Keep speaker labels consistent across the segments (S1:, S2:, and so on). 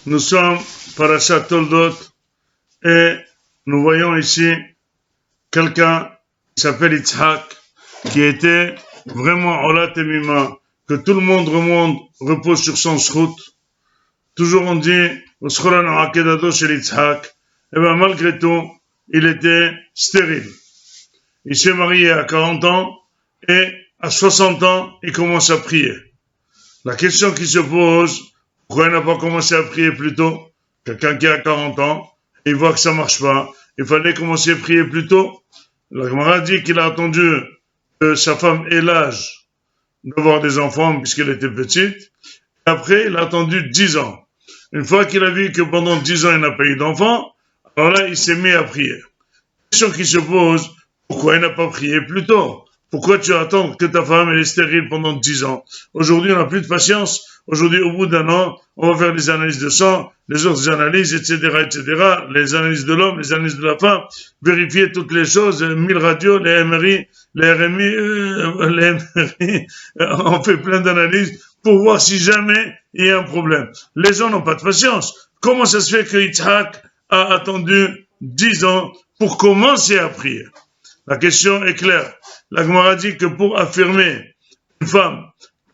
S1: Nous sommes Parashat Toldot et nous voyons ici quelqu'un qui s'appelle Yitzhak, qui était vraiment Ola Temima, que tout le monde repose sur son shrout. Toujours on dit, Oschorano Akedado chez Yitzhak, et bien malgré tout, il était stérile. Il s'est marié à 40 ans et à 60 ans, il commence à prier. La question qui se pose, pourquoi il n'a pas commencé à prier plus tôt? Quelqu'un qui a 40 ans, il voit que ça marche pas. Il fallait commencer à prier plus tôt. La Gemara dit qu'il a attendu que sa femme ait l'âge d'avoir des enfants puisqu'elle était petite. Après, il a attendu 10 ans. Une fois qu'il a vu que pendant 10 ans, il n'a pas eu d'enfants, alors là, il s'est mis à prier. La question qui se pose, pourquoi il n'a pas prié plus tôt? Pourquoi tu attends que ta femme elle est stérile pendant 10 ans? Aujourd'hui, on n'a plus de patience. Aujourd'hui, au bout d'un an, on va faire les analyses de sang, les autres analyses, etc., les analyses de l'homme, les analyses de la femme, vérifier toutes les choses, 1000 radios, les MRI, les MRI, on fait plein d'analyses pour voir si jamais il y a un problème. Les gens n'ont pas de patience. Comment ça se fait que Yitzhak a attendu 10 ans pour commencer à prier? La question est claire. La Gemara dit que pour affirmer une femme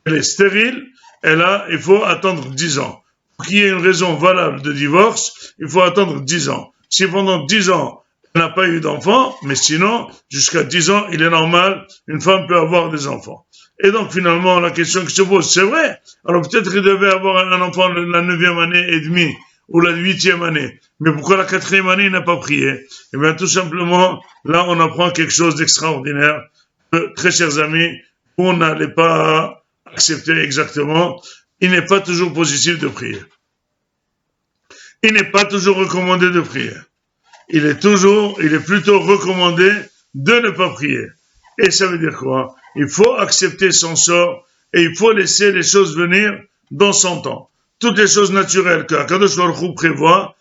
S1: qu'elle est stérile, il faut attendre 10 ans. Pour qu'il y ait une raison valable de divorce, il faut attendre 10 ans. Si pendant 10 ans, elle n'a pas eu d'enfant, mais sinon, jusqu'à 10 ans, il est normal, une femme peut avoir des enfants. Et donc, finalement, la question qui se pose, c'est vrai. Alors, peut-être qu'il devait avoir un enfant la 9e année et demie, ou la 8e année. Mais pourquoi la 4e année, il n'a pas prié? Eh bien, tout simplement, là, on apprend quelque chose d'extraordinaire. Très chers amis, on n'allait pas accepter exactement. Il n'est pas toujours positif de prier. Il n'est pas toujours recommandé de prier. Il est plutôt recommandé de ne pas prier. Et ça veut dire quoi? Il faut accepter son sort et il faut laisser les choses venir dans son temps. Toutes les choses naturelles que Akadosh Baruch Hu prévoit,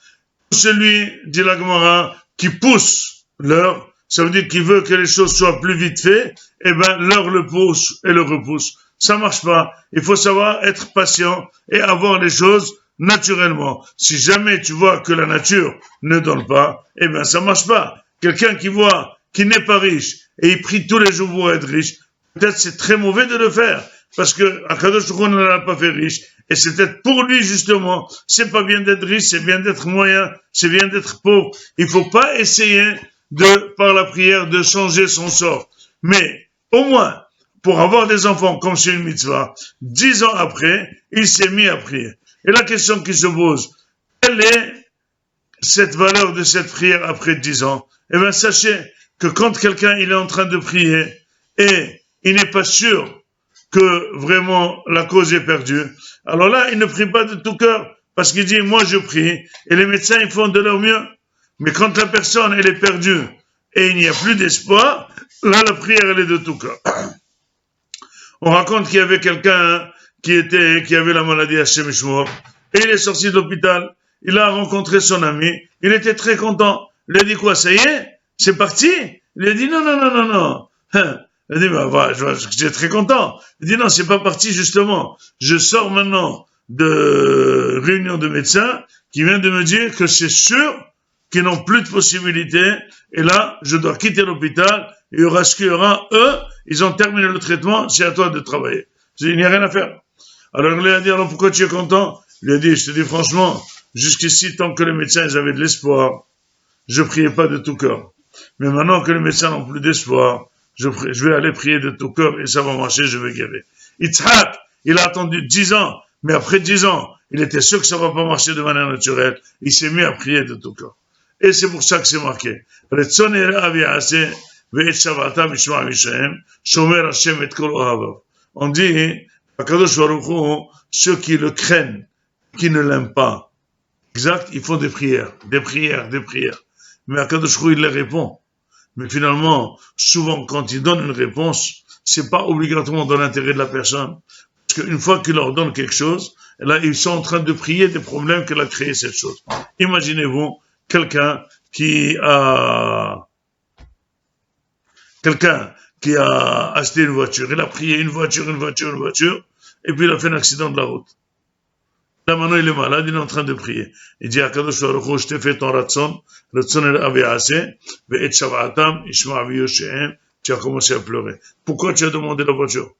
S1: celui, dit la Gemara, qui pousse l'heure, ça veut dire qu'il veut que les choses soient plus vite faites, eh ben, l'heure le pousse et le repousse. Ça marche pas. Il faut savoir être patient et avoir les choses naturellement. Si jamais tu vois que la nature ne donne pas, eh ben, ça marche pas. Quelqu'un qui voit qu'il n'est pas riche et il prie tous les jours pour être riche, peut-être c'est très mauvais de le faire. Parce que Akadosh Baruch Hu ne l'a pas fait riche. Et c'est peut-être pour lui, justement. C'est pas bien d'être riche, c'est bien d'être moyen, c'est bien d'être pauvre. Il faut pas essayer par la prière, de changer son sort. Mais, au moins, pour avoir des enfants, comme c'est une mitzvah, 10 ans après, il s'est mis à prier. Et la question qui se pose, quelle est cette valeur de cette prière après 10 ans? Eh bien, sachez que quand quelqu'un, il est en train de prier, et il n'est pas sûr que vraiment la cause est perdue, alors là, il ne prie pas de tout cœur, parce qu'il dit, moi je prie, et les médecins, ils font de leur mieux. Mais quand la personne, elle est perdue, et il n'y a plus d'espoir, là, la prière, elle est de tout cœur. On raconte qu'il y avait quelqu'un qui avait la maladie Hashem Yishmor, et il est sorti de l'hôpital, il a rencontré son ami, il était très content. Il a dit quoi, ça y est? C'est parti? Il a dit, non. Il a dit, j'étais très content. Il dit, non, c'est pas parti, justement. Je sors maintenant de réunion de médecins qui vient de me dire que c'est sûr qu'ils n'ont plus de possibilités. Et là, je dois quitter l'hôpital. Il y aura ce qu'il y aura. Eux, ils ont terminé le traitement. C'est à toi de travailler. Il n'y a rien à faire. Alors, il lui a dit, alors pourquoi tu es content? Il a dit, je te dis franchement, jusqu'ici, tant que les médecins, ils avaient de l'espoir, je priais pas de tout cœur. Mais maintenant que les médecins n'ont plus d'espoir, je vais aller prier de tout cœur et ça va marcher, je vais guérir. Yitzhak, il a attendu 10 ans, mais après 10 ans, il était sûr que ça va pas marcher de manière naturelle. Il s'est mis à prier de tout cœur. Et c'est pour ça que c'est marqué. On dit, Akadosh Baruch Hu, ceux qui le craignent, qui ne l'aiment pas, exact, ils font des prières. Mais Akadosh Baruch Hu, il les répond. Mais finalement, souvent, quand il donne une réponse, c'est pas obligatoirement dans l'intérêt de la personne. Parce qu'une fois qu'il leur donne quelque chose, là, ils sont en train de prier des problèmes qu'elle a créé cette chose. Imaginez-vous, quelqu'un qui a acheté une voiture. Il a prié une voiture, et puis il a fait un accident de la route. Là, maintenant, il est malade, il est en train de prier. Il dit, Akadosh Baruch Hu, je t'ai fait ton ratson el aviase, ve'et shava'atam, ishma v'yoshehem, tu as commencé à pleurer. Pourquoi tu as demandé la voiture?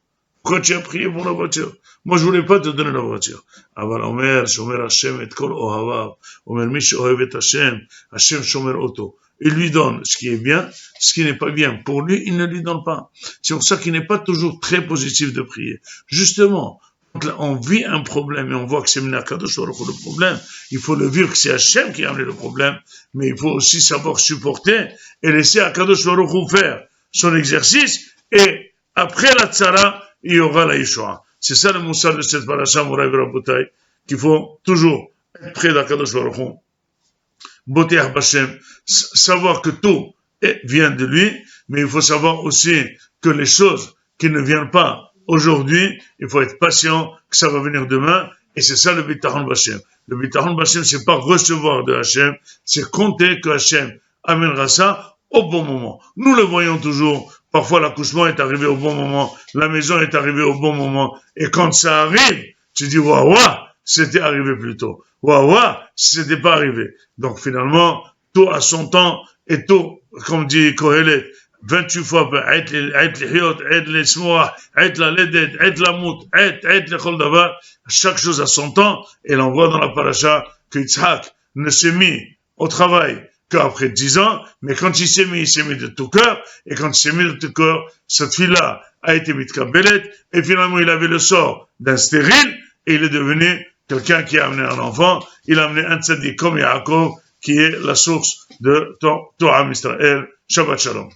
S1: Pourquoi tu as prié pour la voiture? Moi, je voulais pas te donner la voiture. Aval Omer, Shomer Hashem et kol ohavav, Omer mi she'ohev et Hashem, Hashem shomer oto. Il lui donne ce qui est bien, ce qui n'est pas bien. Pour lui, il ne lui donne pas. C'est pour ça qu'il n'est pas toujours très positif de prier. Justement, quand on vit un problème et on voit que c'est Kadosh Baruch Hu le problème, il faut le vivre que c'est Hashem qui a amené le problème, mais il faut aussi savoir supporter et laisser Kadosh Baruch Hu faire son exercice, et après la tzara, il y aura la Yeshua. C'est ça le moussard de cette paracha, Moraï Rabotai, qu'il faut toujours être près d'Akadosh Baruch Hu, Boter Hashem, savoir que tout vient de lui, mais il faut savoir aussi que les choses qui ne viennent pas aujourd'hui, il faut être patient, que ça va venir demain, et c'est ça le Bitachon Bashem. Le Bitachon Bashem, c'est pas recevoir de Hashem, c'est compter que Hashem amènera ça au bon moment. Nous le voyons toujours, parfois l'accouchement est arrivé au bon moment, la maison est arrivée au bon moment, et quand ça arrive, tu dis, waouh, c'était arrivé plus tôt. Waouh, c'était pas arrivé. Donc finalement, tout à son temps, et tout, comme dit Kohelet, 28 fois, chaque chose à son temps, et l'on voit dans la paracha que Yitzhak ne s'est mis au travail qu'après 10 ans, mais quand il s'est mis de tout cœur, et quand il s'est mis de tout cœur, cette fille-là a été mitkabelet, et finalement il avait le sort d'un stérile, et il est devenu quelqu'un qui a amené un enfant, il a amené un tzaddik comme Yaakov, qui est la source de Torah Israël. Shabbat Shalom.